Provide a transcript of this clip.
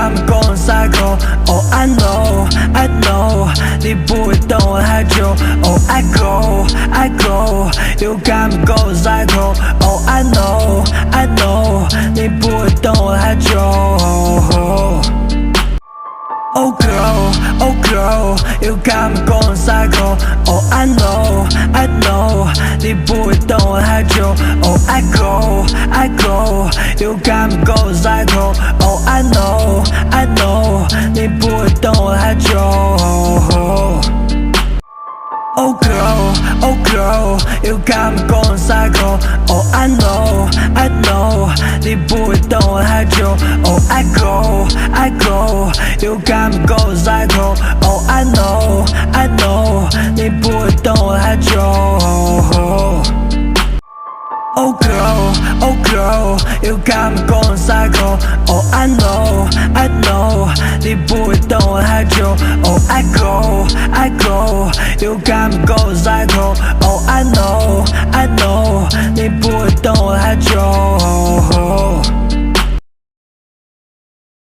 got me going psycho. Oh I know, I know， 你不会等我太久。Oh I go， you got me going psycho。Oh I know， I know， 你不会等我太久。Oh girl， you got me going psycho。Oh I know， 你不会等我太久。Oh I go， you got me going psycho。Oh I know， 你不会等我太久。Oh girl， you got me going psycho。Oh I know， 你不会等我太久。Oh I go， you got me going psycho。Oh I know， 你不会等我太久。Oh girl， you got me going psycho。Oh I know， 你不会等我太久。Oh I go， you got me going psycho。